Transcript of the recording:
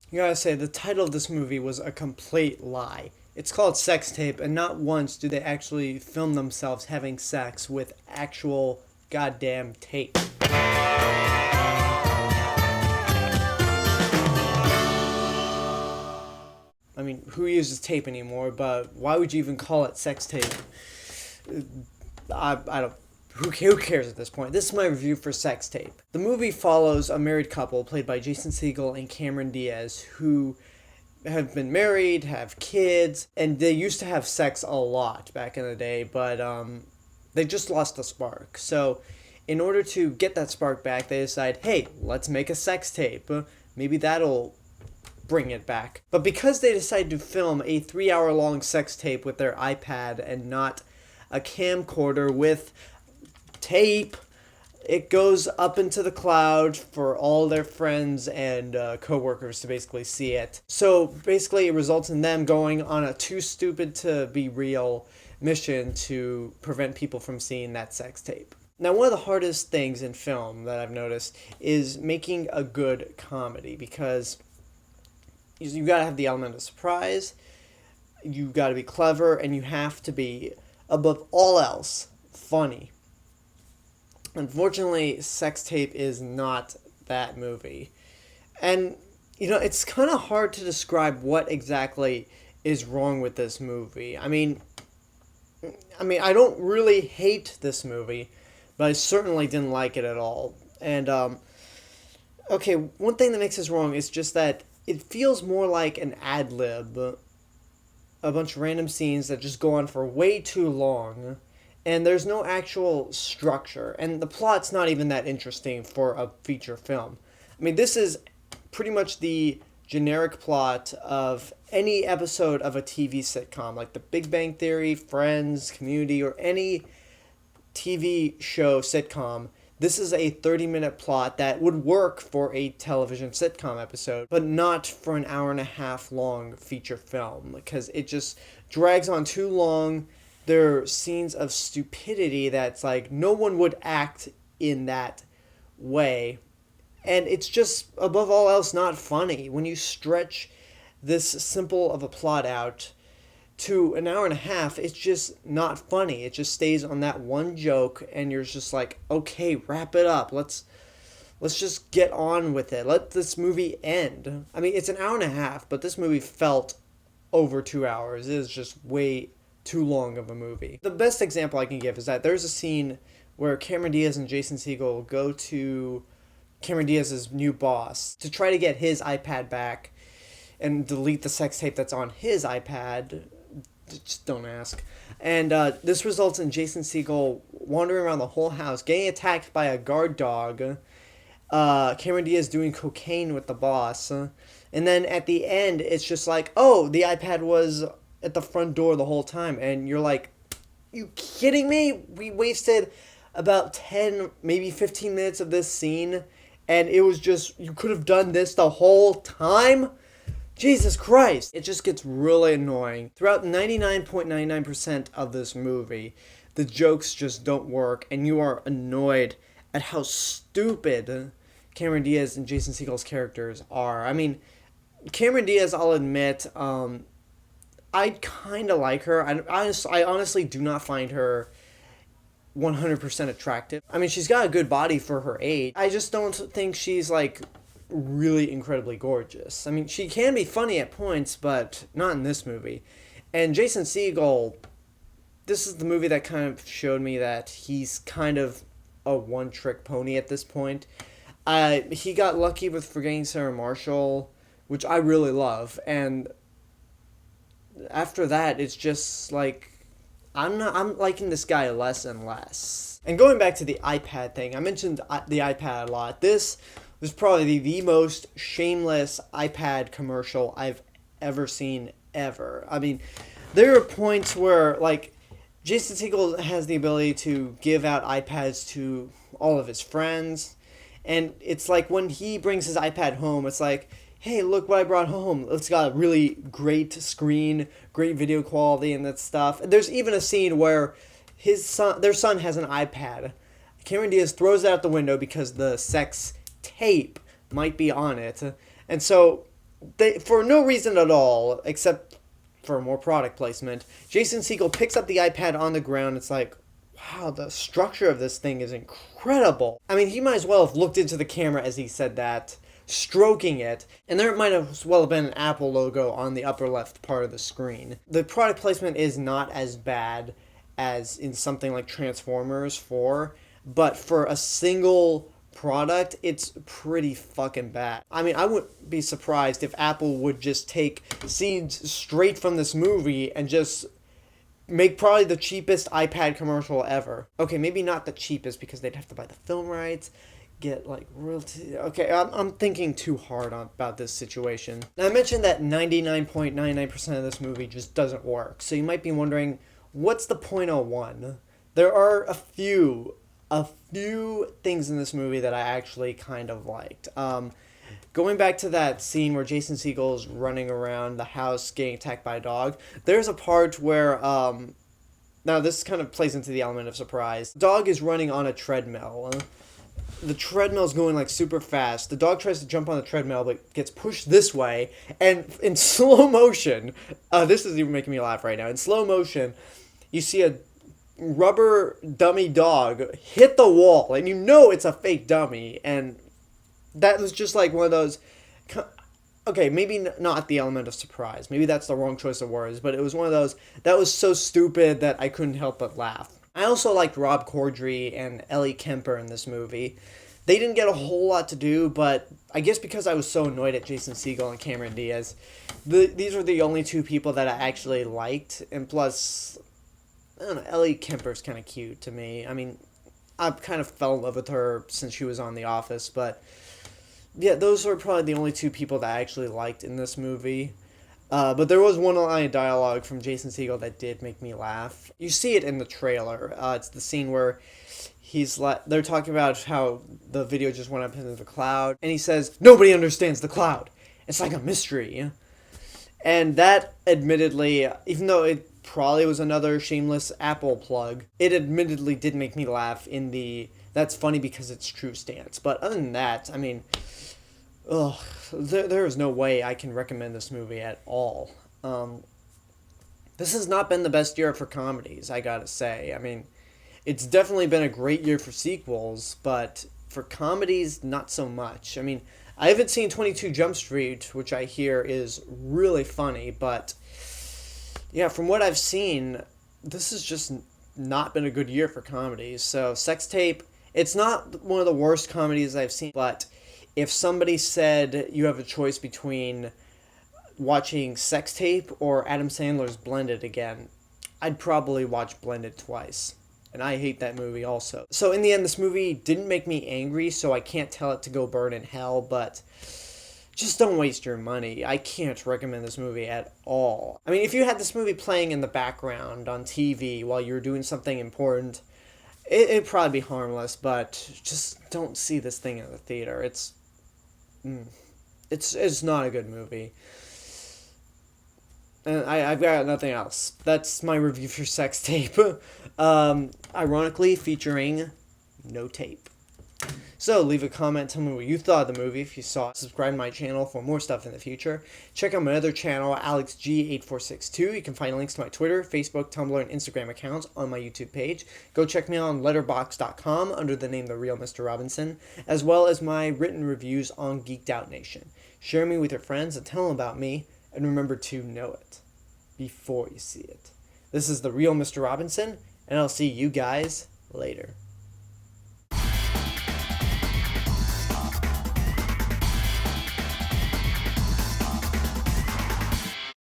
You gotta say, the title of this movie was a complete lie. It's called Sex Tape, and not once do they actually film themselves having sex with actual goddamn tape. I mean, who uses tape anymore, but why would you even call it sex tape? I don't. Who cares at this point? This is my review for Sex Tape. The movie follows a married couple played by Jason Segel and Cameron Diaz who have been married, have kids, and they used to have sex a lot back in the day, but they just lost the spark. So, in order to get that spark back, they decide, hey, let's make a sex tape. Maybe that'll bring it back. But because they decided to film a 3-hour long sex tape with their iPad and not a camcorder with tape, it goes up into the cloud for all their friends and co-workers to basically see it. So basically it results in them going on a too stupid to be real mission to prevent people from seeing that sex tape. Now, one of the hardest things in film that I've noticed is making a good comedy, because you gotta have the element of surprise, you gotta be clever, and you have to be, above all else, funny. Unfortunately, Sex Tape is not that movie. And, it's kind of hard to describe what exactly is wrong with this movie. I don't really hate this movie, but I certainly didn't like it at all. And, okay, one thing that makes this wrong is just that it feels more like an ad lib, a bunch of random scenes that just go on for way too long, and there's no actual structure, and the plot's not even that interesting for a feature film. This is pretty much the generic plot of any episode of a TV sitcom, like The Big Bang Theory, Friends, Community, or any TV show sitcom. This is a 30-minute plot that would work for a television sitcom episode, but not for an hour and a half long feature film, because it just drags on too long. There are scenes of stupidity that's like no one would act in that way. And it's just, above all else, not funny. When you stretch this simple of a plot out to an hour and a half, it's just not funny. It just stays on that one joke, and you're just like, okay, wrap it up. Let's just get on with it. Let this movie end. It's an hour and a half, but this movie felt over 2 hours. It is just way too long of a movie. The best example I can give is that there's a scene where Cameron Diaz and Jason Segel go to Cameron Diaz's new boss to try to get his iPad back and delete the sex tape that's on his iPad. Just don't ask. And this results in Jason Segel wandering around the whole house, getting attacked by a guard dog, Cameron Diaz doing cocaine with the boss, and then at the end, it's just like, oh, the iPad was at the front door the whole time, and you're like, you kidding me? We wasted about 10, maybe 15 minutes of this scene, and it was just, you could have done this the whole time? Jesus Christ. It just gets really annoying. Throughout 99.99% of this movie, the jokes just don't work, and you are annoyed at how stupid Cameron Diaz and Jason Segel's characters are. Cameron Diaz, I'll admit, I kind of like her. I honestly do not find her 100% attractive. She's got a good body for her age. I just don't think she's, really incredibly gorgeous. She can be funny at points, but not in this movie. And Jason Segel, this is the movie that kind of showed me that he's kind of a one-trick pony at this point. He got lucky with Forgetting Sarah Marshall, which I really love, and after that, it's just like, I'm liking this guy less and less. And going back to the iPad thing, I mentioned the iPad a lot. This was probably the most shameless iPad commercial I've ever seen, ever. There are points where, Jason Segel has the ability to give out iPads to all of his friends, and it's like when he brings his iPad home, it's like, hey, look what I brought home. It's got a really great screen, great video quality and that stuff. There's even a scene where their son has an iPad. Cameron Diaz throws it out the window because the sex tape might be on it. And so for no reason at all, except for more product placement, Jason Segel picks up the iPad on the ground. It's like, wow, the structure of this thing is incredible. I mean, he might as well have looked into the camera as he said that, stroking it, and there might as well have been an Apple logo on the upper left part of the screen. The product placement is not as bad as in something like Transformers 4, but for a single product, it's pretty fucking bad. I mean, I wouldn't be surprised if Apple would just take scenes straight from this movie and just make probably the cheapest iPad commercial ever. Okay, maybe not the cheapest because they'd have to buy the film rights, get like royalty. Okay, I'm thinking too hard about this situation. Now, I mentioned that 99.99% of this movie just doesn't work. So you might be wondering, what's the .01? There are a few things in this movie that I actually kind of liked. Going back to that scene where Jason Segel's running around the house getting attacked by a dog, there's a part where, now this kind of plays into the element of surprise. The dog is running on a treadmill. The treadmill's going like super fast. The dog tries to jump on the treadmill but gets pushed this way, and in slow motion, this is even making me laugh right now. In slow motion, you see a rubber dummy dog hit the wall, and you know it's a fake dummy, and that was just like one of those, okay, maybe not the element of surprise, maybe that's the wrong choice of words, but it was one of those that was so stupid that I couldn't help but laugh. I also liked Rob Corddry and Ellie Kemper in this movie. They didn't get a whole lot to do, but I guess because I was so annoyed at Jason Segel and Cameron Diaz, these were the only two people that I actually liked, and plus, I don't know, Ellie Kemper's kind of cute to me. I mean, I kind of fell in love with her since she was on The Office, but yeah, those are probably the only two people that I actually liked in this movie. But there was one line of dialogue from Jason Segel that did make me laugh. You see it in the trailer. It's the scene where they're talking about how the video just went up into the cloud, and he says, "Nobody understands the cloud. It's like a mystery." And that, admittedly, even though it probably was another shameless Apple plug, it admittedly did make me laugh in the "that's funny because it's true" stance. But other than that, I mean, ugh, there is no way I can recommend this movie at all. This has not been the best year for comedies, I gotta say. I mean, it's definitely been a great year for sequels, but for comedies, not so much. I mean, I haven't seen 22 Jump Street, which I hear is really funny, but yeah, from what I've seen, this has just not been a good year for comedies. So, Sex Tape, it's not one of the worst comedies I've seen, but if somebody said you have a choice between watching Sex Tape or Adam Sandler's Blended again, I'd probably watch Blended twice. And I hate that movie also. So in the end, this movie didn't make me angry, so I can't tell it to go burn in hell, but just don't waste your money. I can't recommend this movie at all. I mean, if you had this movie playing in the background on TV while you were doing something important, it'd probably be harmless, but just don't see this thing in the theater. It's not a good movie. And I've got nothing else. That's my review for Sex Tape. Ironically, featuring no tape. So, leave a comment, tell me what you thought of the movie if you saw it. Subscribe to my channel for more stuff in the future. Check out my other channel, AlexG8462. You can find links to my Twitter, Facebook, Tumblr, and Instagram accounts on my YouTube page. Go check me out on Letterboxd.com under the name The Real Mr. Robinson, as well as my written reviews on Geeked Out Nation. Share me with your friends and tell them about me, and remember to know it before you see it. This is The Real Mr. Robinson, and I'll see you guys later.